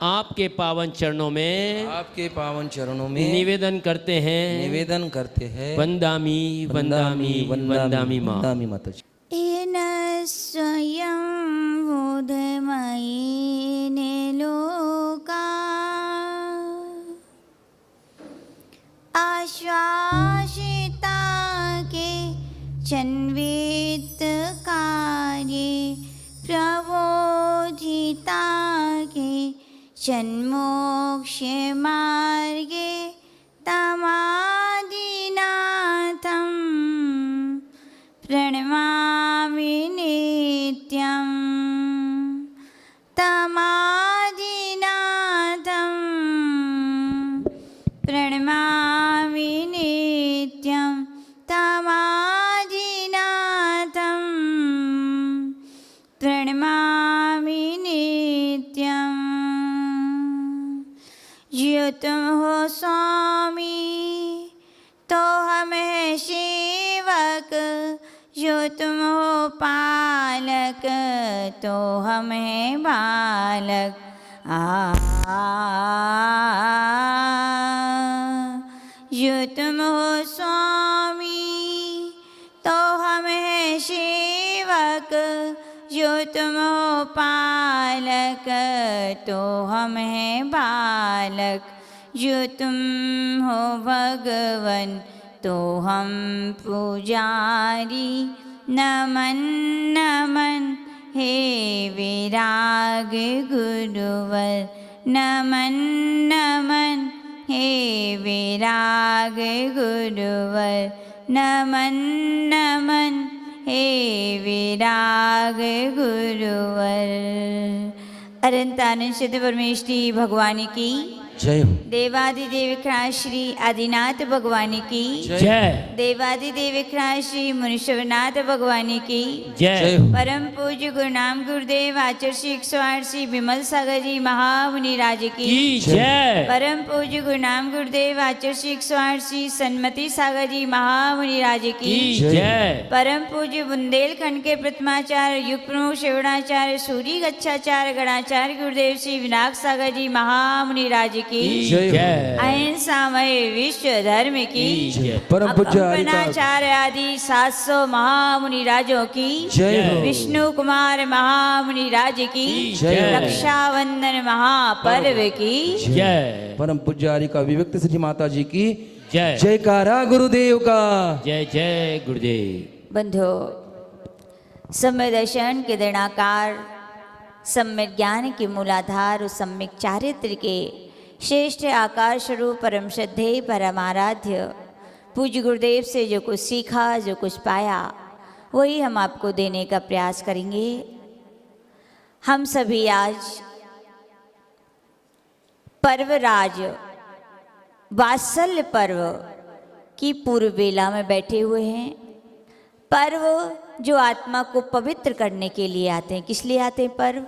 आपके पावन चरणों में निवेदन करते हैं वंदामी वंदामी वंदामी माँ। माताजी। येन स्वयं बोधमयेन लोका आश्वासिता के चन्वित कार्ये प्रबोधिता के जन्मोक्ष मार्गे तमादिनाथं प्रणमामि नित्यं तमादिनाथं प्रणमामि नित्यं तमादिनाथं प्रणमामि नित्यम्। जो तुम हो स्वामी तो हम हैं सेवक, जो तुम हो पालक तो हम हैं बालक। जो तुम हो स्वामी तो हम हैं सेवक, जो तुम हो पालक तो हम हैं बालक। जो तुम हो भगवन तो हम पुजारी। नमन नमन हे विराग गुरुवर, नमन नमन हे विराग गुरुवर, नमन नमन हे विराग गुरुवर। अनंत आनंद सिद्ध परमेश्वरी भगवान की जय हो। देवादिदेव श्री आदिनाथ भगवान की जय। देवादिदेव श्री मुनीश्वरनाथ भगवान की जय। परम पूज्य गुरु नाम गुरुदेव आचार्य श्री 108 श्री विमल सागर जी महामुनि राज की जय। परम पूज्य गुरु नाम गुरुदेव आचार्य श्री 108 श्री सन्मति सागर जी महामुनि राज की जय। परम पूज्य बुंदेलखंड के प्रथमाचार्य युग प्रमुख श्रवणाचार्य सूरी गच्छाचार्य गणाचार्य गुरुदेव श्री विनायक सागर जी महामुनि राज की जय। अहिंसामय विश्व धर्म की परम पूज्य आचार्य आदि 700 महामुनि राजों की जय हो। विष्णु कुमार महामुनि राज की जय। रक्षाबंधन महापर्व की जय। परम पूज्य का विविक्त श्री माता जी की जय। जयकारा गुरुदेव का जय जय गुरुदेव। बंधो, सम्यक दर्शन के दृढ़ाकार, सम्यक ज्ञान के मूलाधार और सम्यक चारित्र के श्रेष्ठ आकार स्वरूप परम श्रद्धेय परमाराध्य पूज्य गुरुदेव से जो कुछ सीखा, जो कुछ पाया, वही हम आपको देने का प्रयास करेंगे। हम सभी आज पर्वराज वात्सल्य पर्व की पूर्व बेला में बैठे हुए हैं। पर्व जो आत्मा को पवित्र करने के लिए आते हैं। किस लिए आते हैं पर्व?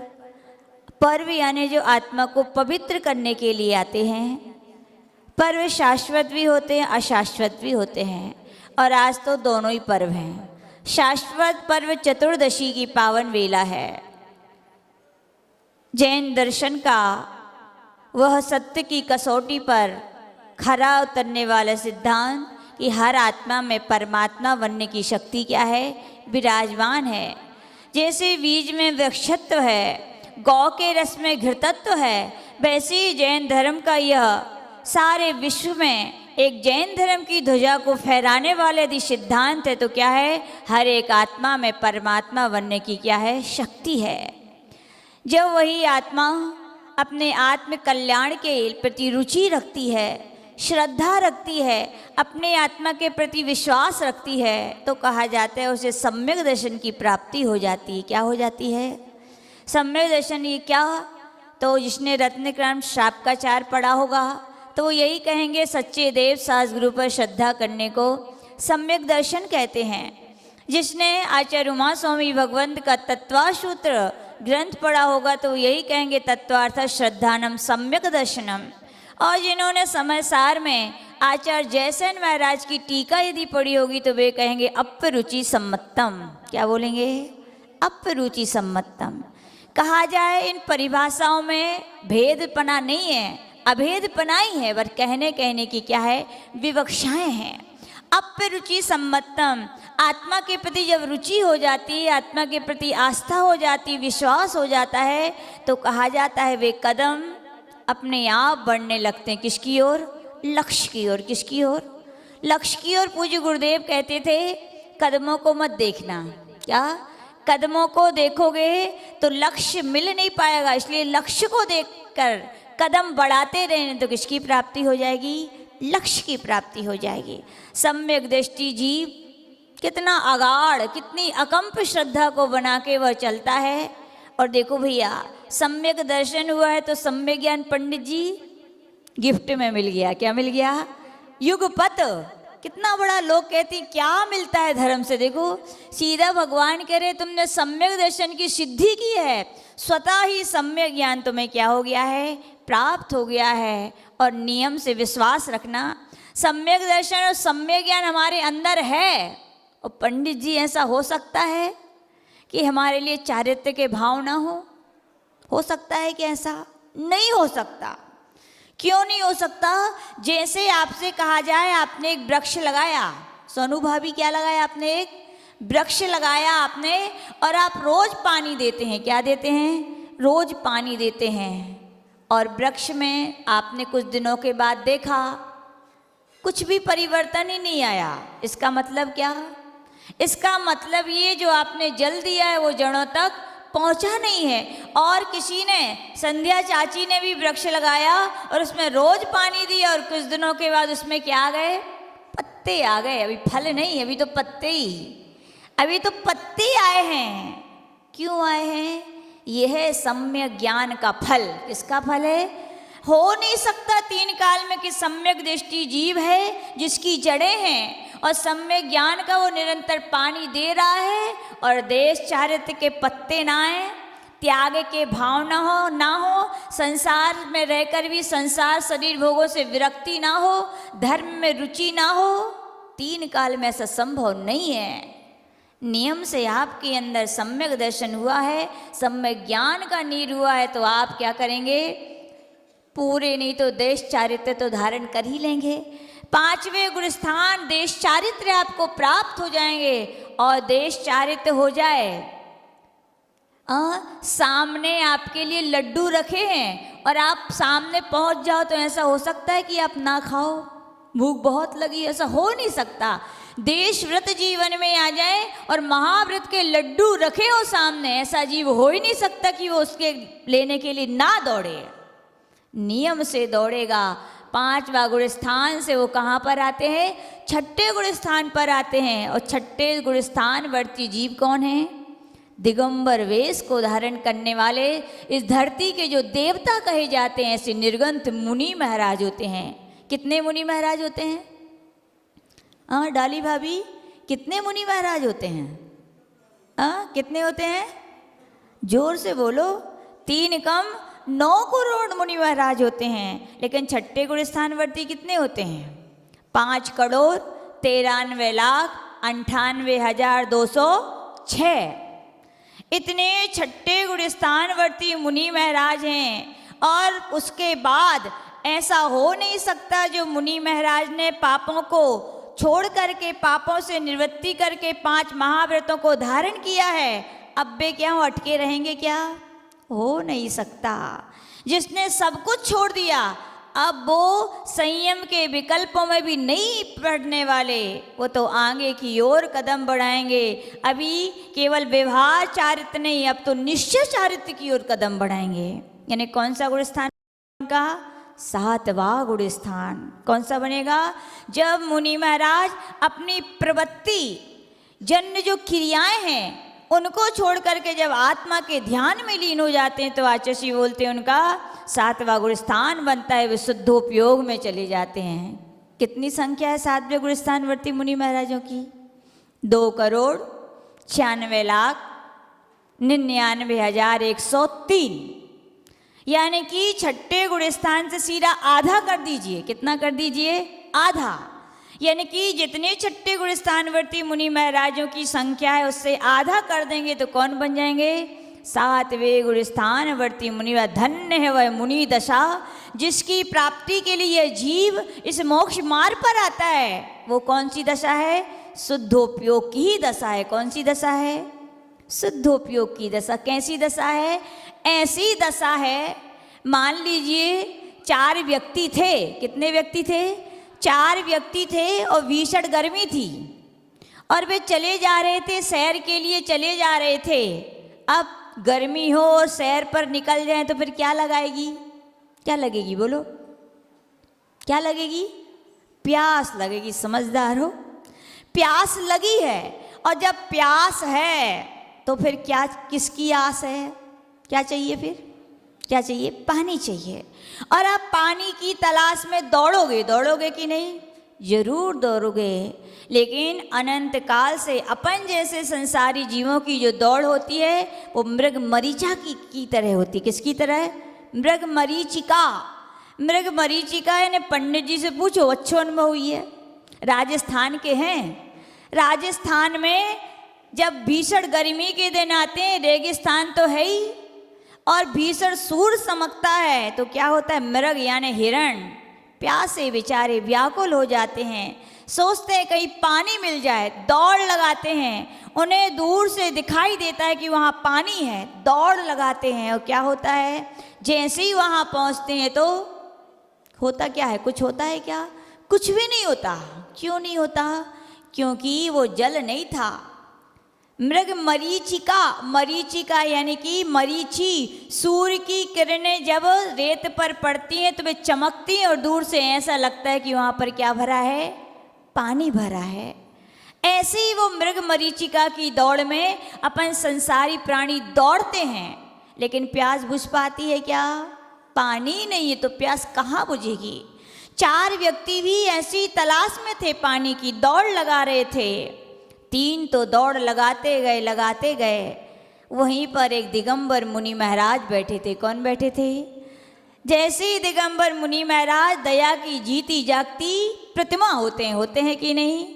पर्व यानी जो आत्मा को पवित्र करने के लिए आते हैं। पर्व शाश्वत भी होते हैं, अशाश्वत भी होते हैं, और आज तो दोनों ही पर्व हैं। शाश्वत पर्व चतुर्दशी की पावन वेला है। जैन दर्शन का वह सत्य की कसौटी पर खरा उतरने वाला सिद्धांत कि हर आत्मा में परमात्मा बनने की शक्ति क्या है? विराजमान है। जैसे बीज में वृक्षत्व है, गौ के रस में घृतत्व है, वैसे ही जैन धर्म का यह सारे विश्व में एक जैन धर्म की ध्वजा को फहराने वाले यदि सिद्धांत है तो क्या है? हर एक आत्मा में परमात्मा बनने की क्या है? शक्ति है। जब वही आत्मा अपने आत्म कल्याण के प्रति रुचि रखती है, श्रद्धा रखती है, अपने आत्मा के प्रति विश्वास रखती है, तो कहा जाता है उसे सम्यक दर्शन की प्राप्ति हो जाती है। क्या हो जाती है? सम्यक दर्शन। ये क्या? तो जिसने रत्नक्रम श्रापकाचार पढ़ा होगा तो वो यही कहेंगे, सच्चे देव सास गुरु पर श्रद्धा करने को सम्यक दर्शन कहते हैं। जिसने आचार्य उमा स्वामी भगवंत का तत्वासूत्र ग्रंथ पढ़ा होगा तो यही कहेंगे, तत्वार्थ श्रद्धानम सम्यक दर्शनम। और जिन्होंने समय सार में आचार्य जयसेन महाराज की टीका यदि पढ़ी होगी तो वे कहेंगे अपरुचि सम्मतम। क्या बोलेंगे? अपरुचि सम्मतम। कहा जाए इन परिभाषाओं में भेदपना नहीं है, अभेदपना ही है, पर कहने की क्या है, विवक्षाएं हैं। अप्यरुचि सम्मतम, आत्मा के प्रति जब रुचि हो जाती है, आत्मा के प्रति आस्था हो जाती, विश्वास हो जाता है, तो कहा जाता है वे कदम अपने आप बढ़ने लगते हैं। किसकी ओर? लक्ष्य की ओर। किसकी ओर? लक्ष्य की ओर। पूज्य गुरुदेव कहते थे कदमों को मत देखना। क्या? कदमों को देखोगे तो लक्ष्य मिल नहीं पाएगा, इसलिए लक्ष्य को देखकर कदम बढ़ाते रहने तो किसकी प्राप्ति हो जाएगी? लक्ष्य की प्राप्ति हो जाएगी। सम्यक दृष्टि जीव कितना अगाढ़, कितनी अकंप श्रद्धा को बना के वह चलता है। और देखो भैया, सम्यक दर्शन हुआ है तो सम्यक ज्ञान पंडित जी गिफ्ट में मिल गया। क्या मिल गया? युगपत। कितना बड़ा, लोग कहते हैं क्या मिलता है धर्म से। देखो सीधा भगवान कह रहे तुमने सम्यक दर्शन की सिद्धि की है, स्वतः ही सम्यक ज्ञान तुम्हें क्या हो गया है? प्राप्त हो गया है। और नियम से विश्वास रखना, सम्यक दर्शन और सम्यक ज्ञान हमारे अंदर है। और पंडित जी ऐसा हो सकता है कि हमारे लिए चारित्र्य के भाव ना हो सकता है कि ऐसा नहीं हो सकता। क्यों नहीं हो सकता? जैसे आपसे कहा जाए आपने एक वृक्ष लगाया, सोनू भाभी क्या लगाया? आपने एक वृक्ष लगाया आपने, और आप रोज पानी देते हैं। क्या देते हैं? रोज पानी देते हैं। और वृक्ष में आपने कुछ दिनों के बाद देखा कुछ भी परिवर्तन ही नहीं आया। इसका मतलब क्या? इसका मतलब ये जो आपने जल दिया है वो जड़ों तक पहुंचा नहीं है। और किसी ने, संध्या चाची ने भी वृक्ष लगाया और उसमें रोज पानी दिया, और कुछ दिनों के बाद उसमें क्या आ गए? पत्ते आ गए। अभी फल नहीं, अभी तो पत्ते ही, अभी तो पत्ते आए हैं। क्यों आए हैं? यह है सम्यक ज्ञान का फल। किसका फल है? हो नहीं सकता तीन काल में कि सम्यक दृष्टि जीव है जिसकी जड़ें हैं और सम्यक ज्ञान का वो निरंतर पानी दे रहा है, और देश चारित्र्य के पत्ते ना आए, त्याग के भाव ना हो, संसार में रहकर भी संसार शरीर भोगों से विरक्ति ना हो, धर्म में रुचि ना हो। तीन काल में ऐसा संभव नहीं है। नियम से आपके अंदर सम्यक दर्शन हुआ है, सम्यक ज्ञान का नीर हुआ है, तो आप क्या करेंगे? पूरे नहीं तो देश चारित्र्य तो धारण कर ही लेंगे। पांचवें गुणस्थान देश चारित्र्य आपको प्राप्त हो जाएंगे। और देश चारित्र्य हो जाए, सामने आपके लिए लड्डू रखे हैं और आप सामने पहुंच जाओ, तो ऐसा हो सकता है कि आप ना खाओ? भूख बहुत लगी, ऐसा हो नहीं सकता। देश व्रत जीवन में आ जाए और महाव्रत के लड्डू रखे हो सामने, ऐसा जीव हो ही नहीं सकता कि वो उसके लेने के लिए ना दौड़े। नियम से दौड़ेगा। पांचवा गुण स्थान से वो कहाँ पर आते हैं? छठे गुण स्थान पर आते हैं। और छठे गुण स्थान वर्ती जीव कौन है? दिगंबर वेश को धारण करने वाले इस धरती के जो देवता कहे जाते हैं, ऐसे निर्गंथ मुनि महाराज होते हैं। कितने मुनि महाराज होते हैं? हाँ डाली भाभी, कितने मुनि महाराज होते हैं? हाँ कितने होते हैं? जोर से बोलो। 3 कम 9 करोड़ मुनि महाराज होते हैं। लेकिन छठे गुण स्थानवर्ती कितने होते हैं? 5 करोड़ 93 लाख 98,206। इतने छठे गुण स्थानवर्ती मुनि महाराज हैं। और उसके बाद ऐसा हो नहीं सकता जो मुनि महाराज ने पापों को छोड़ करके, पापों से निवृत्ति करके 5 महाव्रतों को धारण किया है, अब वे क्या हो अटके रहेंगे? क्या हो नहीं सकता। जिसने सब कुछ छोड़ दिया, अब वो संयम के विकल्पों में भी नहीं पड़ने वाले, वो तो आगे की ओर कदम बढ़ाएंगे। अभी केवल व्यवहार चारित्र नहीं, अब तो निश्चय चारित्र की ओर कदम बढ़ाएंगे। यानी कौन सा गुण स्थान का? 7वां गुण स्थान। कौन सा बनेगा? जब मुनि महाराज अपनी प्रवृत्ति जन्य जो क्रियाएं हैं उनको छोड़ करके जब आत्मा के ध्यान में लीन हो जाते हैं, तो आचार्य बोलते हैं उनका 7वां गुण स्थान बनता है, वे शुद्धोपयोग में चले जाते हैं। कितनी संख्या है 7वें गुण स्थान वर्ती मुनि महाराजों की? 2 करोड़ 96 लाख 99,103। यानी कि छठे गुण स्थान से सीधा आधा कर दीजिए। कितना कर दीजिए? आधा। यानी कि जितने छठे गुण स्थानवर्ती मुनि महाराजों की संख्या है उससे आधा कर देंगे तो कौन बन जाएंगे? सातवें गुरु स्थान वर्ती मुनि व धन्य है वह मुनि दशा जिसकी प्राप्ति के लिए यह जीव इस मोक्ष मार्ग पर आता है। वो कौन सी दशा है? शुद्धोपयोग की ही दशा है। कौन सी दशा है? शुद्धोपयोग की दशा। कैसी दशा है? ऐसी दशा है, मान लीजिए 4 व्यक्ति थे। कितने व्यक्ति थे? 4 व्यक्ति थे और भीषण गर्मी थी और वे चले जा रहे थे, सैर के लिए चले जा रहे थे। अब गर्मी हो और सैर पर निकल जाए तो फिर क्या लगाएगी? क्या लगेगी? बोलो क्या लगेगी? प्यास लगेगी। समझदार हो? प्यास लगी है और जब प्यास है तो फिर क्या, किसकी आस है? क्या चाहिए? फिर क्या चाहिए? पानी चाहिए। और आप पानी की तलाश में दौड़ोगे, दौड़ोगे कि नहीं? जरूर दौड़ोगे। लेकिन अनंत काल से अपन जैसे संसारी जीवों की जो दौड़ होती है वो मृग मरीचिका की तरह होती है। किसकी तरह? मृग मरीचिका। मृग मरीचिका यानी पंडित जी से पूछो, अच्छो अनुभव हुई है। राजस्थान के हैं। राजस्थान में जब भीषण गर्मी के दिन आते हैं, रेगिस्तान तो है ही, और भीषण सूर्य चमकता है तो क्या होता है? मृग यानी हिरण प्यासे बेचारे व्याकुल हो जाते हैं, सोचते हैं कहीं पानी मिल जाए, दौड़ लगाते हैं। उन्हें दूर से दिखाई देता है कि वहाँ पानी है, दौड़ लगाते हैं। और क्या होता है? जैसे ही वहाँ पहुँचते हैं तो होता क्या है? कुछ होता है क्या? कुछ भी नहीं होता। क्यों नहीं होता? क्योंकि वो जल नहीं था। मृग मरीचिका, मरीचिका यानी कि मरीचि, सूर्य की किरणें जब रेत पर पड़ती हैं तो वे चमकती हैं और दूर से ऐसा लगता है कि वहाँ पर क्या भरा है? पानी भरा है। ऐसे ही वो मृग मरीचिका की दौड़ में अपन संसारी प्राणी दौड़ते हैं, लेकिन प्यास बुझ पाती है क्या? पानी नहीं है तो प्यास कहाँ बुझेगी? 4 व्यक्ति भी ऐसी तलाश में थे, पानी की दौड़ लगा रहे थे। 3 तो दौड़ लगाते गए। वहीं पर एक दिगंबर मुनि महाराज बैठे थे। कौन बैठे थे? जैसे ही दिगंबर मुनि महाराज दया की जीती जागती प्रतिमा होते हैं कि नहीं?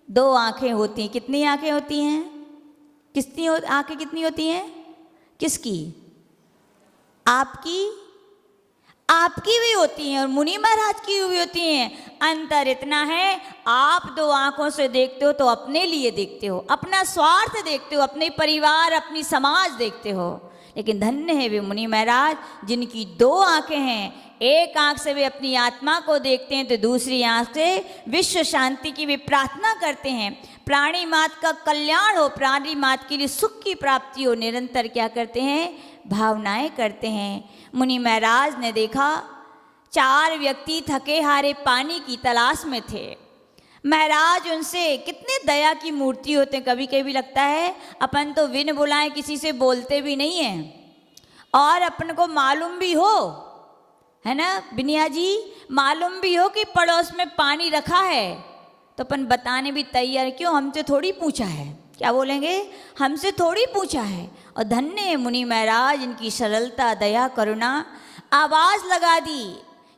2 आंखें होती हैं। कितनी आंखें होती हैं? आंखें कितनी होती हैं? किसकी? आपकी? आपकी भी होती हैं और मुनि महाराज की भी होती हैं। अंतर इतना है, आप 2 आंखों से देखते हो तो अपने लिए देखते हो, अपना स्वार्थ देखते हो, अपने परिवार, अपनी समाज देखते हो। लेकिन धन्य है वे मुनि महाराज जिनकी 2 आंखें हैं। एक आंख से वे अपनी आत्मा को देखते हैं तो दूसरी आंख से विश्व शांति की वे प्रार्थना करते हैं। प्राणी मात्र का कल्याण हो, प्राणी मात्र के लिए सुख की प्राप्ति हो, निरंतर क्या करते हैं? भावनाएं करते हैं। मुनि महाराज ने देखा 4 व्यक्ति थके हारे पानी की तलाश में थे। महाराज उनसे, कितने दया की मूर्ति होते हैं। कभी कभी लगता है अपन तो बिन बुलाए किसी से बोलते भी नहीं हैं और अपन को मालूम भी हो, है ना बिनिया जी, मालूम भी हो कि पड़ोस में पानी रखा है तो अपन बताने भी तैयार। क्यों? हमसे थोड़ी पूछा है। क्या बोलेंगे? हमसे थोड़ी पूछा है। और धन्य है मुनि महाराज, इनकी सरलता, दया, करुणा। आवाज़ लगा दी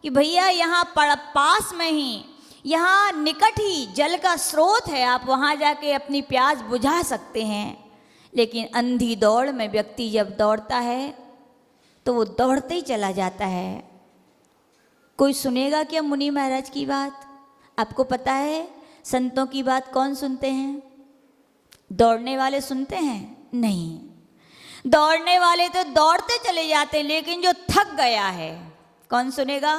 कि भैया यहाँ पास में ही, यहाँ निकट ही जल का स्रोत है, आप वहाँ जाके अपनी प्यास बुझा सकते हैं। लेकिन अंधी दौड़ में व्यक्ति जब दौड़ता है तो वो दौड़ते ही चला जाता है। कोई सुनेगा क्या मुनि महाराज की बात? आपको पता है संतों की बात कौन सुनते हैं? दौड़ने वाले सुनते हैं? नहीं, दौड़ने वाले तो दौड़ते चले जाते हैं, लेकिन जो थक गया है कौन सुनेगा?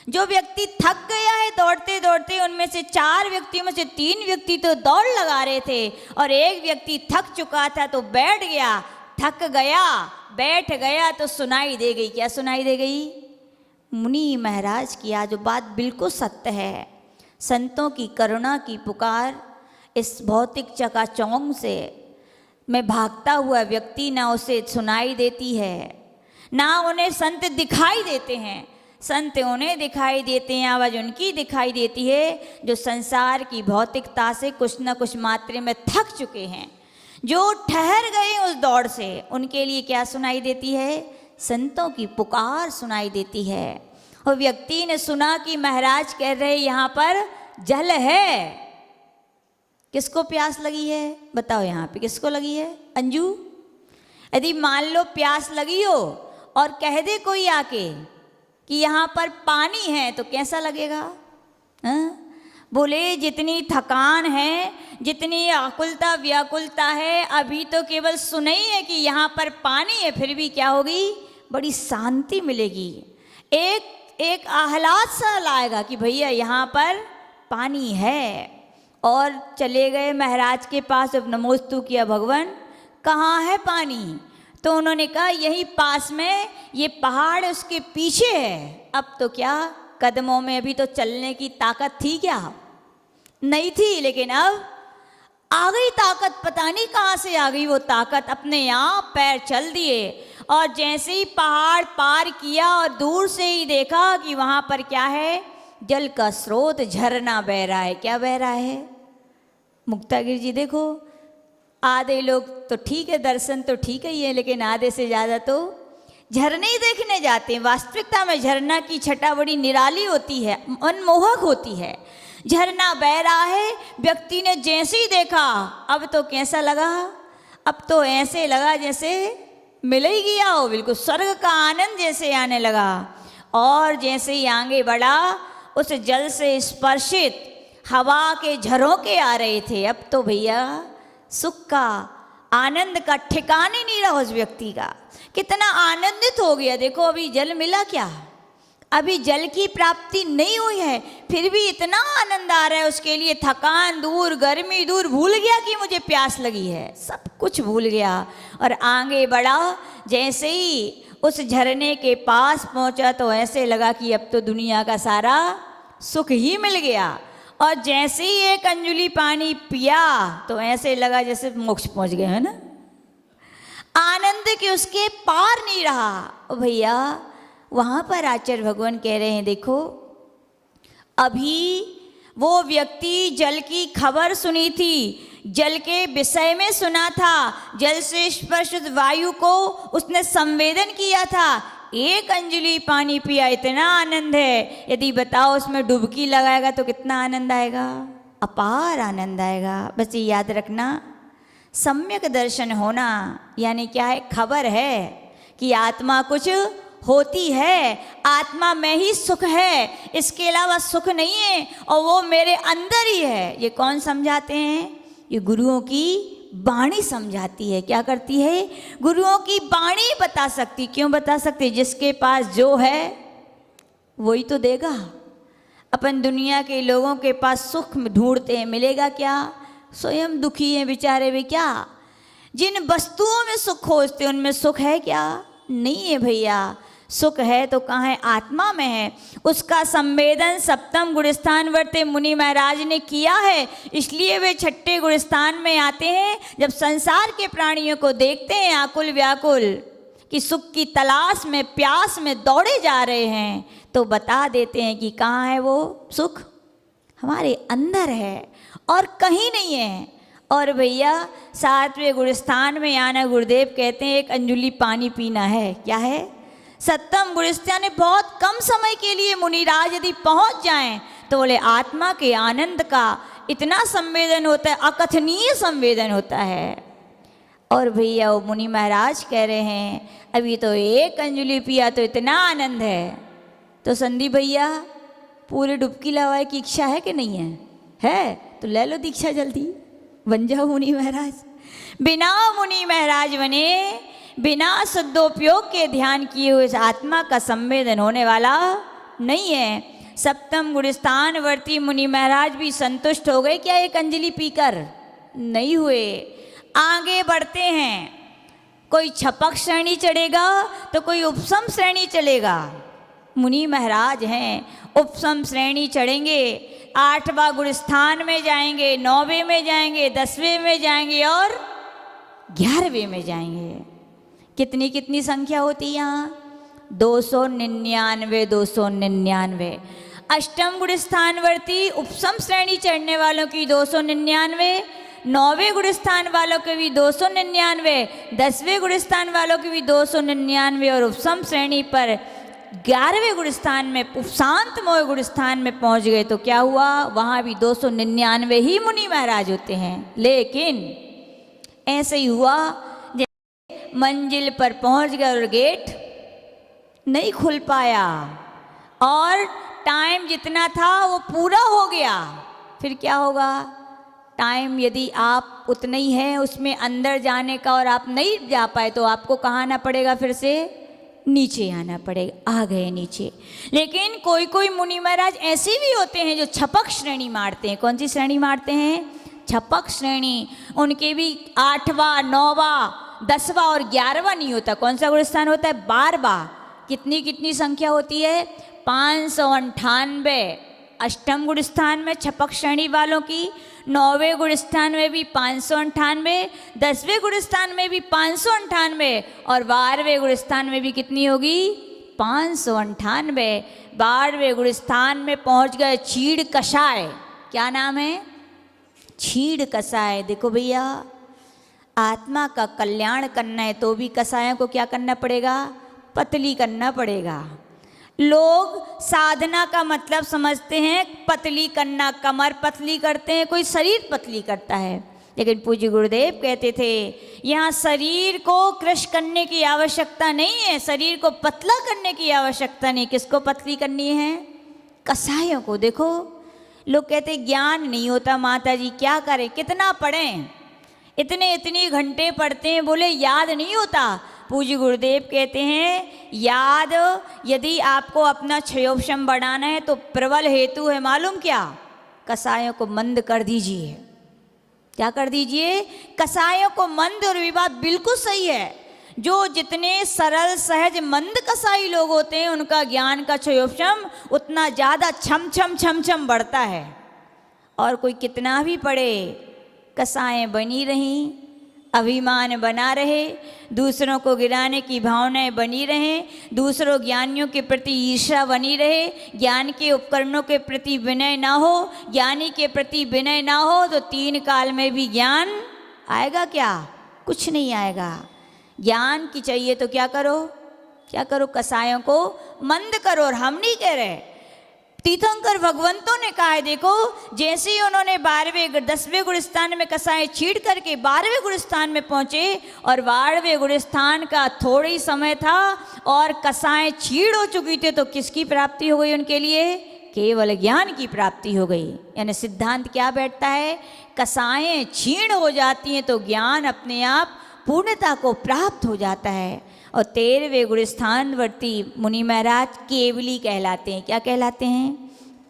जो व्यक्ति थक गया है दौड़ते दौड़ते, उनमें से 4 व्यक्तियों में से 3 व्यक्ति तो दौड़ लगा रहे थे और एक व्यक्ति थक चुका था तो बैठ गया। थक गया, बैठ गया तो सुनाई दे गई। क्या सुनाई दे गई? मुनि महाराज की आज बात बिल्कुल सत्य है। संतों की करुणा की पुकार इस भौतिक चकाचौंध से में भागता हुआ व्यक्ति ना उसे सुनाई देती है, ना उन्हें संत दिखाई देते हैं। संत उन्हें दिखाई देते हैं, आवाज़ उनकी दिखाई देती है जो संसार की भौतिकता से कुछ न कुछ मात्रा में थक चुके हैं, जो ठहर गए उस दौड़ से। उनके लिए क्या सुनाई देती है? संतों की पुकार सुनाई देती है। और व्यक्ति ने सुना कि महाराज कह रहे यहाँ पर जल है। किसको प्यास लगी है? बताओ यहाँ पे किसको लगी है? अंजू, यदि मान लो प्यास लगी हो और कह दे कोई आके कि यहाँ पर पानी है तो कैसा लगेगा? हाँ? बोले जितनी थकान है, जितनी आकुलता व्याकुलता है, अभी तो केवल सुना ही है कि यहाँ पर पानी है, फिर भी क्या होगी? बड़ी शांति मिलेगी, एक आह्लाद सा लाएगा कि भैया यहाँ पर पानी है। और चले गए महाराज के पास, जब नमोस्तु किया, भगवान कहाँ है पानी? तो उन्होंने कहा यही पास में ये पहाड़ उसके पीछे है। अब तो क्या कदमों में अभी तो चलने की ताकत थी क्या? नहीं थी, लेकिन अब आ गई ताकत, पता नहीं कहाँ से आ गई वो ताकत। अपने आप पैर चल दिए और जैसे ही पहाड़ पार किया और दूर से ही देखा कि वहाँ पर क्या है? जल का स्रोत, झरना बह रहा है। क्या बह रहा है? मुक्तागिरी जी देखो, आधे लोग तो ठीक है, दर्शन तो ठीक है ही है, लेकिन आधे से ज़्यादा तो झरने ही देखने जाते हैं। वास्तविकता में झरना की छटा बड़ी निराली होती है, मनमोहक होती है। झरना बह रहा है, व्यक्ति ने जैसे ही देखा, अब तो कैसा लगा? अब तो ऐसे लगा जैसे मिल ही गया हो, बिल्कुल स्वर्ग का आनंद जैसे आने लगा। और जैसे ही आगे बढ़ा, उस जल से स्पर्शित हवा के झरोके आ रहे थे। अब तो भैया सुख का, आनंद का ठिकाने नहीं रहा उस व्यक्ति का। कितना आनंदित हो गया। देखो अभी जल मिला क्या? अभी जल की प्राप्ति नहीं हुई है, फिर भी इतना आनंद आ रहा है उसके लिए। थकान दूर, गर्मी दूर, भूल गया कि मुझे प्यास लगी है, सब कुछ भूल गया और आगे बढ़ा। जैसे ही उस झरने के पास पहुंचा तो ऐसे लगा कि अब तो दुनिया का सारा सुख ही मिल गया। और जैसे ही एक अंजुली पानी पिया तो ऐसे लगा जैसे मोक्ष पहुंच गए, है ना? आनंद के उसके पार नहीं रहा। ओ भैया, वहाँ पर आचार्य भगवान कह रहे हैं, देखो अभी वो व्यक्ति जल की खबर सुनी थी, जल के विषय में सुना था, जल से स्पर्शित वायु को उसने संवेदन किया था। एक अंजलि पानी पिया, इतना आनंद है, यदि बताओ उसमें डुबकी लगाएगा तो कितना आनंद आएगा? अपार आनंद आएगा। बस ये याद रखना, सम्यक दर्शन होना यानी क्या है? खबर है कि आत्मा कुछ होती है, आत्मा में ही सुख है, इसके अलावा सुख नहीं है और वो मेरे अंदर ही है। ये कौन समझाते हैं? ये गुरुओं की वाणी समझाती है। क्या करती है? गुरुओं की वाणी बता सकती। क्यों बता सकती? जिसके पास जो है वही तो देगा। अपन दुनिया के लोगों के पास सुख ढूंढते हैं, मिलेगा क्या? स्वयं दुखी हैं बेचारे भी। क्या जिन वस्तुओं में सुख खोजते उनमें सुख है क्या? नहीं है भैया। सुख है तो कहाँ है? आत्मा में है। उसका संवेदन सप्तम गुणस्थान वर्ते मुनि महाराज ने किया है, इसलिए वे छठे गुणस्थान में आते हैं। जब संसार के प्राणियों को देखते हैं आकुल व्याकुल कि सुख की तलाश में, प्यास में दौड़े जा रहे हैं, तो बता देते हैं कि कहाँ है वो सुख? हमारे अंदर है और कहीं नहीं है। और भैया सातवें गुणस्थान में आना, गुरुदेव कहते हैं एक अंजुली पानी पीना है। क्या है? सप्तम गुणस्थान ने बहुत कम समय के लिए मुनिराज यदि पहुंच जाएं तो बोले आत्मा के आनंद का इतना संवेदन होता है, अकथनीय संवेदन होता है। और भैया वो मुनि महाराज कह रहे हैं अभी तो एक अंजुली पिया तो इतना आनंद है। तो संदीप भैया पूरे डुबकी लगाए की इच्छा है कि नहीं है? है तो ले लो दीक्षा, जल्दी बन जाओ मुनि महाराज। बिना मुनि महाराज बने, बिना शुद्धोपयोग के ध्यान किए हुए इस आत्मा का संवेदन होने वाला नहीं है। सप्तम गुणस्थान वर्ती मुनि महाराज भी संतुष्ट हो गए क्या एक अंजलि पीकर? नहीं हुए। आगे बढ़ते हैं। कोई छपक श्रेणी चढ़ेगा तो कोई उपसम श्रेणी चलेगा। मुनि महाराज हैं, उपसम श्रेणी चढ़ेंगे, 8वां गुणस्थान में जाएंगे, 9वें में जाएंगे, 10वें में जाएंगे और 11वें में जाएंगे। कितनी कितनी संख्या होती है यहाँ? 299, 299। अष्टम गुणस्थान वर्ती उपसम श्रेणी चढ़ने वालों की 299, 9वें गुणस्थान वालों के भी 299, 10वें गुणस्थान वालों की भी 299 और उपसम श्रेणी पर 11वें गुणस्थान में उपशांत मोह गुणस्थान में पहुंच गए तो क्या हुआ? वहाँ भी 299 ही मुनि महाराज होते हैं। लेकिन ऐसे ही हुआ मंजिल पर पहुंच गए और गेट नहीं खुल पाया और टाइम जितना था वो पूरा हो गया। फिर क्या होगा? टाइम यदि आप उतना ही है उसमें अंदर जाने का और आप नहीं जा पाए तो आपको कहाँ आना पड़ेगा? फिर से नीचे आना पड़ेगा। आ गए नीचे। लेकिन कोई कोई मुनि महाराज ऐसे भी होते हैं जो छपक श्रेणी मारते हैं। कौन सी श्रेणी मारते हैं? छपक श्रेणी। उनके भी 8वां 9वां 10वां और 11वां नहीं होता। कौन सा गुणस्थान होता है? 12वां। कितनी कितनी संख्या होती है? 598 अष्टम गुणस्थान में छपक श्रेणी वालों की, 9वें गुणस्थान में भी 598, 10वें गुणस्थान में भी 598 और 12वें गुणस्थान में भी कितनी होगी? 598। 12वें गुणस्थान में पहुंच गए चीड़ कषाय। क्या नाम है? चीड़ कषाय। देखो भैया, आत्मा का कल्याण करना है तो भी कषायों को क्या करना पड़ेगा? पतली करना पड़ेगा। लोग साधना का मतलब समझते हैं पतली करना, कमर पतली करते हैं, कोई शरीर पतली करता है। लेकिन पूज्य गुरुदेव कहते थे यहाँ शरीर को कृश करने की आवश्यकता नहीं है, शरीर को पतला करने की आवश्यकता नहीं। किसको पतली करनी है? कसायों को। देखो लोग कहते ज्ञान नहीं होता माता जी, क्या करें, कितना पढ़ें, इतने घंटे पढ़ते हैं, बोले याद नहीं होता। पूज्य गुरुदेव कहते हैं याद यदि आपको अपना क्षयोपशम बढ़ाना है तो प्रबल हेतु है मालूम क्या? कसायों को मंद कर दीजिए। क्या कर दीजिए? कसायों को मंद। और ये बात बिल्कुल सही है। जो जितने सरल सहज मंद कसाई लोग होते हैं उनका ज्ञान का क्षयोपशम उतना ज़्यादा छम छम छम छम बढ़ता है। और कोई कितना भी पढ़े, कसाएं बनी रहीं, अभिमान बना रहे, दूसरों को गिराने की भावनाएं बनी रहें, दूसरों ज्ञानियों के प्रति ईर्ष्या बनी रहे, ज्ञान के उपकरणों के प्रति विनय ना हो, ज्ञानी के प्रति विनय ना हो, तो 3 काल में भी ज्ञान आएगा क्या? कुछ नहीं आएगा। ज्ञान की चाहिए तो क्या करो? क्या करो? कसायों को मंद करो। और हम नहीं कह रहे, तीर्थंकर भगवंतों ने कहा है। देखो जैसे ही उन्होंने 12वें 10वें गुणस्थान में कसाएं छीड़ करके 12वें गुणस्थान में पहुंचे और 12वें गुणस्थान का थोड़ा ही समय था और कसाएं छीड़ हो चुकी थी, तो किसकी प्राप्ति हो गई उनके लिए? केवल ज्ञान की प्राप्ति हो गई। यानी सिद्धांत क्या बैठता है? कसाएं छीण हो जाती हैं तो ज्ञान अपने आप पूर्णता को प्राप्त हो जाता है। और 13वें गुणस्थानवर्ती मुनि महाराज केवली कहलाते हैं। क्या कहलाते हैं?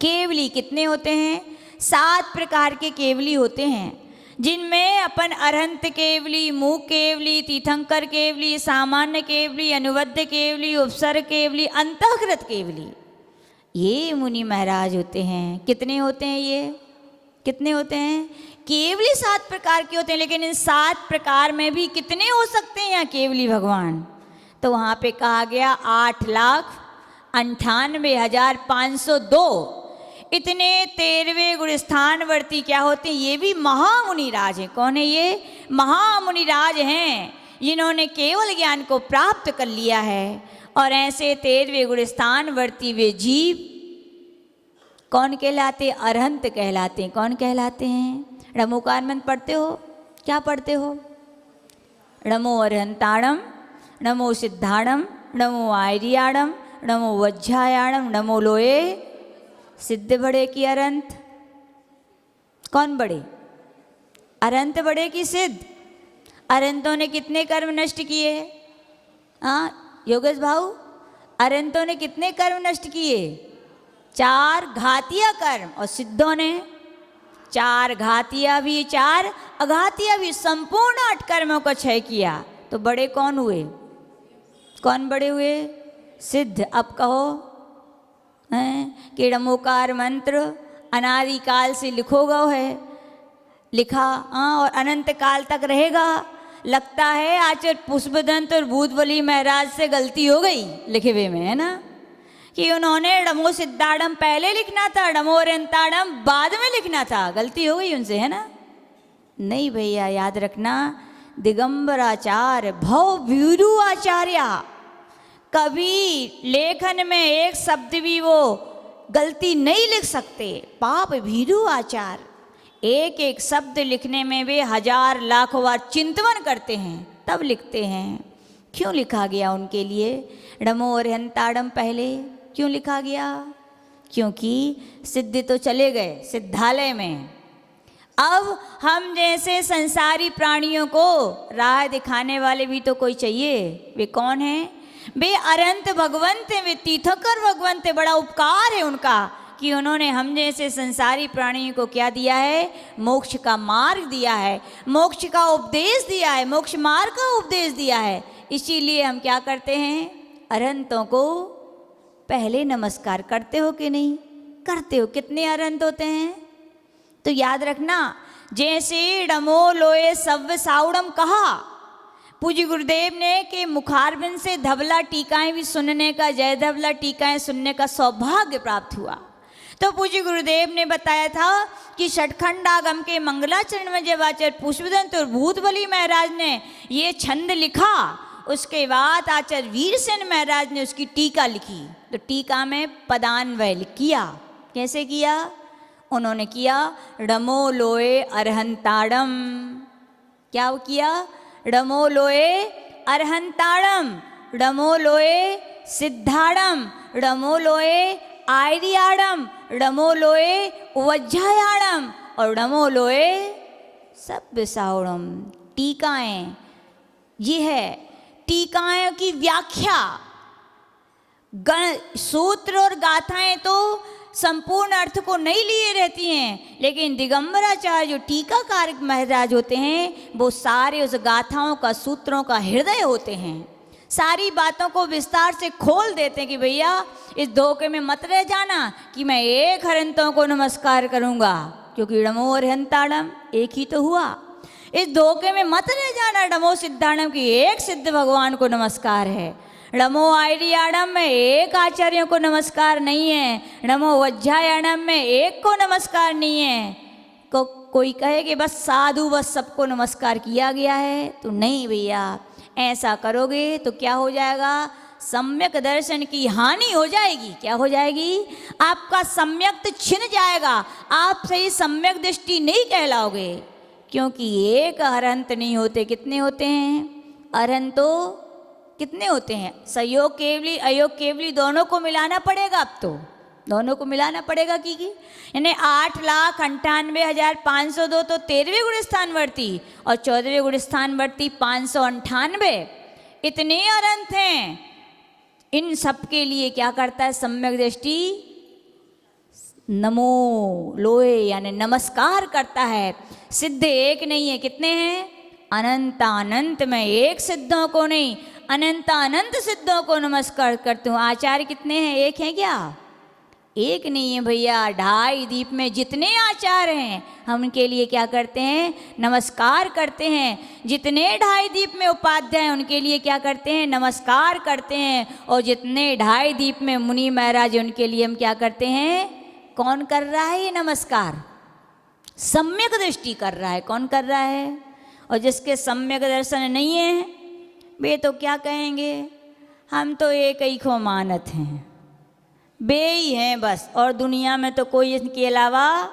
केवली। कितने होते हैं? 7 प्रकार के केवली होते हैं, जिनमें अपन अरहंत केवली, मूक केवली, तीर्थंकर केवली, सामान्य केवली, अनुबद्ध केवली, उपसर्ग केवली, अंतःकृत केवली, ये मुनि महाराज होते हैं। कितने होते हैं ये? कितने होते हैं? केवली 7 प्रकार के होते हैं। लेकिन इन 7 प्रकार में भी कितने हो सकते हैं यहाँ केवली भगवान? तो वहाँ पे कहा गया 8,98,502। इतने 13वें गुणस्थानवर्ती क्या होते हैं? ये भी महामुनिराज हैं। कौन है ये? महामुनिराज हैं, जिन्होंने केवल ज्ञान को प्राप्त कर लिया है। और ऐसे 13वें गुणस्थानवर्ती वे जीव कौन कहलाते? अरहंत कहलाते हैं। कौन कहलाते हैं? णमोकार मंत्र पढ़ते हो? क्या पढ़ते हो? णमो अरहंताणम, नमो सिद्धाणम, नमो आयरियाणम, नमो वज्जायाणम, नमो लोए सिद्ध बड़े की अरंत। कौन बड़े? अरंत बड़े की सिद्ध। अरंतों ने कितने कर्म नष्ट किए? हाँ योगेश भाऊ, अरंतों ने कितने कर्म नष्ट किए? 4 घातिया कर्म। और सिद्धों ने 4 घातिया भी, 4 अघातिया भी, संपूर्ण 8 कर्मों का क्षय किया। तो बड़े कौन हुए? कौन बड़े हुए? सिद्ध। अब कहो कि णमोकार मंत्र अनादिकाल से लिखो गो है, लिखा और अनंत काल तक रहेगा। लगता है आचार्य पुष्पदंत और भूतबली महाराज से गलती हो गई लिखे हुए में, है ना, कि उन्होंने णमो सिद्धाणम पहले लिखना था, णमो अरहंताणम बाद में लिखना था। गलती हो गई उनसे, है ना? नहीं भैया, याद रखना, दिगंबराचार्य भव भीरू आचार्य कभी लेखन में एक शब्द भी वो गलती नहीं लिख सकते। पाप भीरू आचार्य एक एक शब्द लिखने में वे 1000 लाखों बार चिंतन करते हैं, तब लिखते हैं। क्यों लिखा गया उनके लिए डमो अरहंताड़म पहले क्यों लिखा गया? क्योंकि सिद्ध तो चले गए सिद्धालय में। अब हम जैसे संसारी प्राणियों को राह दिखाने वाले भी तो कोई चाहिए। वे कौन हैं? वे अनंत भगवंत हैं, वे तीर्थंकर भगवंत हैं। बड़ा उपकार है उनका कि उन्होंने हम जैसे संसारी प्राणियों को क्या दिया है? मोक्ष का मार्ग दिया है, मोक्ष का उपदेश दिया है, मोक्ष मार्ग का उपदेश दिया है। इसीलिए हम क्या करते हैं? अरहंतों को पहले नमस्कार करते हो कि नहीं करते हो? कितने अरहंत होते हैं? तो याद रखना, जैसे डमो लोए सव्य साउड़म कहा पूज्य गुरुदेव ने कि मुखारबिंद से धवला टीकाएं भी सुनने का, जय धवला टीकाएं सुनने का सौभाग्य प्राप्त हुआ। तो पूज्य गुरुदेव ने बताया था कि षटखंड आगम के मंगलाचरण में जब आचार्य पुष्पदंत और भूतबली महाराज ने ये छंद लिखा, उसके बाद आचार्य वीरसेन महाराज ने उसकी टीका लिखी। तो टीका में पदान्वय किया। कैसे किया? उन्होंने किया डमो लोए अरहंताड़म। क्या किया? डमो लोए अरहंताड़म, डमो लोए सिद्धाड़म, डमो लोए आयरियाड़म, डमो लोए उवज्जायाड़म और डमो लोए सभ्य साउड़म। टीकाएं, ये है टीकाएं की व्याख्या। सूत्र और गाथाएं तो संपूर्ण अर्थ को नहीं लिए रहती हैं, लेकिन दिगंबराचार्य जो टीकाकार महाराज होते हैं वो सारे उस गाथाओं का, सूत्रों का हृदय होते हैं। सारी बातों को विस्तार से खोल देते हैं कि भैया इस धोखे में मत रह जाना कि मैं एक हरंतों को नमस्कार करूंगा, क्योंकि डमो अरहंताड़म एक ही तो हुआ। इस धोखे में मत रह जाना डमो सिद्धाड़म की एक सिद्ध भगवान को नमस्कार है। डमो आयरियाड़म में एक आचार्यों को नमस्कार नहीं है, डमो वज्जायाड़म में एक को नमस्कार नहीं है। कोई कहे कि बस साधु बस सबको नमस्कार किया गया है, तो नहीं भैया, ऐसा करोगे तो क्या हो जाएगा? सम्यक दर्शन की हानि हो जाएगी। क्या हो जाएगी? आपका सम्यक छिन जाएगा, आप सही सम्यक दृष्टि नहीं कहलाओगे। क्योंकि एक अरहंत नहीं होते, कितने होते हैं? अरहंतो कितने होते हैं? सहयोग केवली अयोग केवली दोनों को मिलाना पड़ेगा। अब तो दोनों को मिलाना पड़ेगा कि यानी 8,98,502 तो 13वें गुण स्थान वर्ती और 14वें गुण स्थान वर्ती 598। इतने अनंत हैं। इन सब के लिए क्या करता है सम्यक दृष्टि? नमो लोए यानी नमस्कार करता है। सिद्ध एक नहीं है, कितने हैं? अनंत अनंत में एक सिद्धों को नहीं, अनंत अनंत सिद्धों को नमस्कार करते हूँ। आचार्य कितने हैं? एक हैं क्या? एक नहीं है भैया। 2.5 दीप में जितने आचार्य हैं हम उनके लिए क्या करते हैं? नमस्कार करते हैं। जितने 2.5 दीप में उपाध्याय हैं उनके लिए क्या करते हैं? नमस्कार करते हैं। और जितने 2.5 दीप में मुनि महाराज उनके लिए हम क्या करते हैं? कौन कर रहा है ये नमस्कार? सम्यक दृष्टि कर रहा है। कौन कर रहा है? और जिसके सम्यक दर्शन नहीं है वे तो क्या कहेंगे? हम तो एक ही को मानत हैं, बे ही हैं बस, और दुनिया में तो कोई इनके अलावा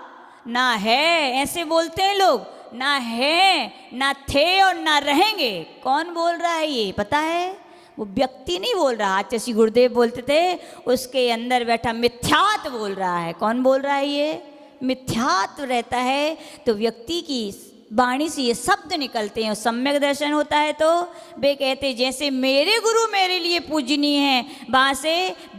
ना है। ऐसे बोलते हैं लोग, ना है, ना थे और ना रहेंगे। कौन बोल रहा है ये? पता है? वो व्यक्ति नहीं बोल रहा। आचार्य गुरुदेव बोलते थे उसके अंदर बैठा मिथ्यात्व बोल रहा है। कौन बोल रहा है ये? मिथ्यात्व रहता है तो व्यक्ति की वाणी से ये शब्द निकलते हैं। सम्यक दर्शन होता है तो वे कहते जैसे मेरे गुरु मेरे लिए पूजनीय हैं,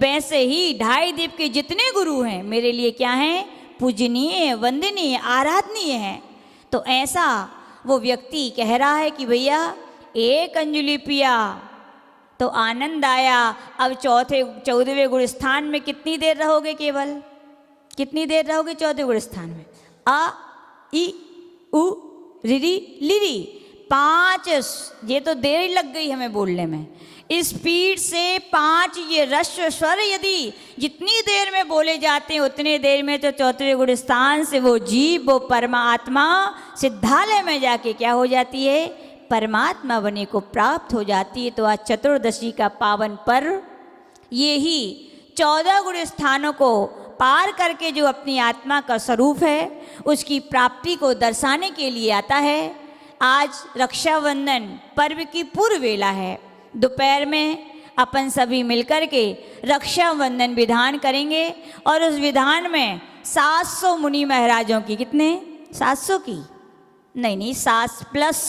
वैसे ही 2.5 दीप के जितने गुरु हैं मेरे लिए क्या हैं? पूजनीय, वंदनीय, आराधनीय हैं। तो ऐसा वो व्यक्ति कह रहा है कि भैया एक अंजलि पिया तो आनंद आया। अब 14वें गुण स्थान में कितनी देर रहोगे? केवल कितनी देर रहोगे 14वें गुण स्थान में? आ ई उ रिरी लिरी 5, ये तो देर लग गई हमें बोलने में। स्पीड से 5 ये ह्रस्व स्वर यदि जितनी देर में बोले जाते हैं उतने देर में तो 14वें गुण स्थान से वो जीव, वो परमात्मा सिद्धालय में जाके क्या हो जाती है? परमात्मा बने को प्राप्त हो जाती है। तो आज चतुर्दशी का पावन पर्व ये ही 14 गुण स्थानों को पार करके जो अपनी आत्मा का स्वरूप है उसकी प्राप्ति को दर्शाने के लिए आता है। आज रक्षाबंधन पर्व की पूर्व वेला है। दोपहर में अपन सभी मिलकर के रक्षाबंधन विधान करेंगे और उस विधान में 700 मुनि महाराजों की, कितने, 700 की नहीं 7 प्लस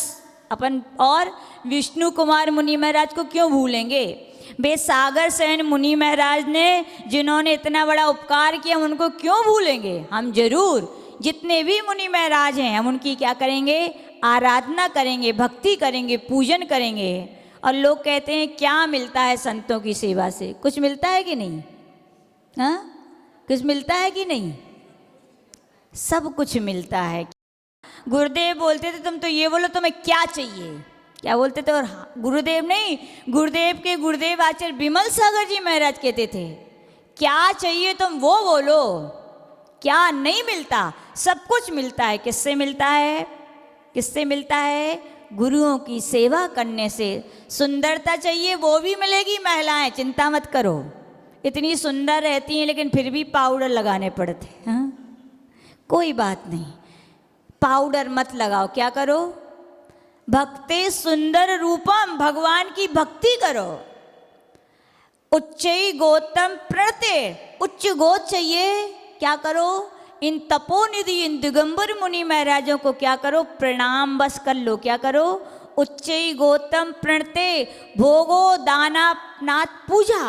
अपन, और विष्णु कुमार मुनि महाराज को क्यों भूलेंगे। बे सागर सेन मुनि महाराज ने जिन्होंने इतना बड़ा उपकार किया, हम उनको क्यों भूलेंगे। हम जरूर जितने भी मुनि महाराज हैं हम उनकी क्या करेंगे, आराधना करेंगे, भक्ति करेंगे, पूजन करेंगे। और लोग कहते हैं क्या मिलता है संतों की सेवा से, कुछ मिलता है कि नहीं, हाँ कुछ मिलता है कि नहीं, सब कुछ मिलता है। गुरुदेव बोलते थे तुम तो ये बोलो तुम्हें क्या चाहिए, क्या बोलते थे। और गुरुदेव नहीं, गुरुदेव के गुरुदेव आचार्य विमल सागर जी महाराज कहते थे क्या चाहिए तुम वो बोलो, क्या नहीं मिलता, सब कुछ मिलता है। किससे मिलता है, किससे मिलता है, गुरुओं की सेवा करने से। सुंदरता चाहिए वो भी मिलेगी, महिलाएं चिंता मत करो, इतनी सुंदर रहती हैं लेकिन फिर भी पाउडर लगाने पड़ते हैं, हाँ? कोई बात नहीं, पाउडर मत लगाओ, क्या करो, भक्ते सुंदर रूपम, भगवान की भक्ति करो। उच्चई गोतम प्रणते, उच्च गोत चाहिए, क्या करो, इन तपोनिधि इन दिगंबर मुनि महाराजों को क्या करो, प्रणाम बस कर लो, क्या करो, उच्चई गोतम प्रणते, भोगो दाना नाथ पूजा।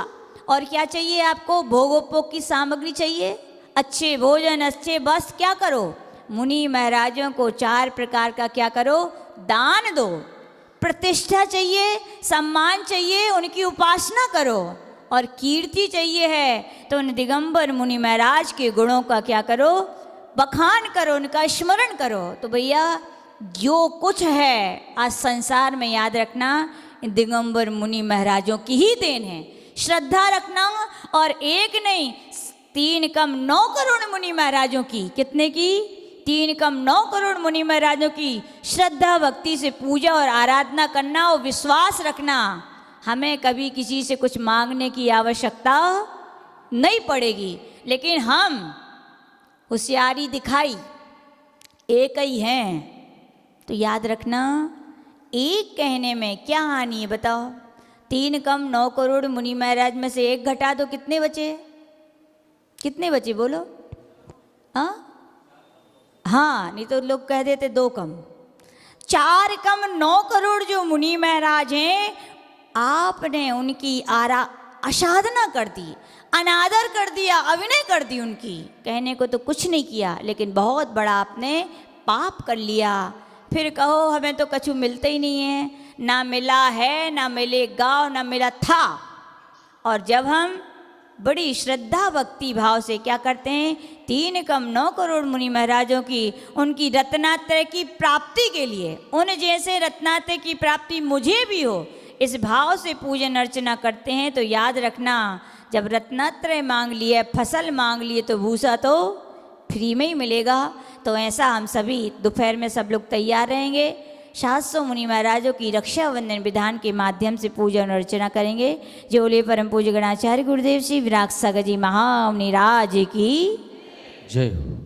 और क्या चाहिए आपको, भोगोपभोग की सामग्री चाहिए, अच्छे भोजन, अच्छे वस्त्र, क्या करो, मुनि महाराजों को 4 प्रकार का क्या करो, दान दो। प्रतिष्ठा चाहिए, सम्मान चाहिए, उनकी उपासना करो। और कीर्ति चाहिए है तो उन दिगंबर मुनि महाराज के गुणों का क्या करो, बखान करो, उनका स्मरण करो। तो भैया जो कुछ है आज संसार में, याद रखना इन दिगंबर मुनि महाराजों की ही देन है। श्रद्धा रखना, और एक नहीं 3 कम 9 करोड़ मुनि महाराजों की, कितने की, 3 कम 9 करोड़ मुनि महाराजों की श्रद्धा भक्ति से पूजा और आराधना करना और विश्वास रखना। हमें कभी किसी से कुछ मांगने की आवश्यकता नहीं पड़ेगी, लेकिन हम होशियारी दिखाई, एक ही हैं तो याद रखना, एक कहने में क्या हानि है बताओ। 3 कम 9 करोड़ मुनि महाराज में से एक घटा दो, कितने बचे, कितने बचे बोलो, हाँ नहीं तो लोग कह देते 2 कम। 4 कम 9 करोड़ जो मुनि महाराज हैं, आपने उनकी आराधना कर दी, अनादर कर दिया, अभिनय कर दी उनकी। कहने को तो कुछ नहीं किया लेकिन बहुत बड़ा आपने पाप कर लिया। फिर कहो हमें तो कछु मिलता ही नहीं है, ना मिला है, ना मिलेगा, ना मिला था। और जब हम बड़ी श्रद्धा भक्ति भाव से क्या करते हैं, 3 कम 9 करोड़ मुनि महाराजों की, उनकी रत्नात्रय की प्राप्ति के लिए, उन जैसे रत्नात्रय की प्राप्ति मुझे भी हो, इस भाव से पूजन अर्चना करते हैं तो याद रखना, जब रत्नात्रय मांग लिए, फसल मांग लिए तो भूसा तो फ्री में ही मिलेगा। तो ऐसा हम सभी दोपहर में सब लोग तैयार रहेंगे, 700 मुनि महाराजों की रक्षाबंधन विधान के माध्यम से पूजन और अर्चना करेंगे। जो बोले परम पूज्य गणाचार्य गुरुदेव श्री विराट सागर जी महामुनि राज की जय हो।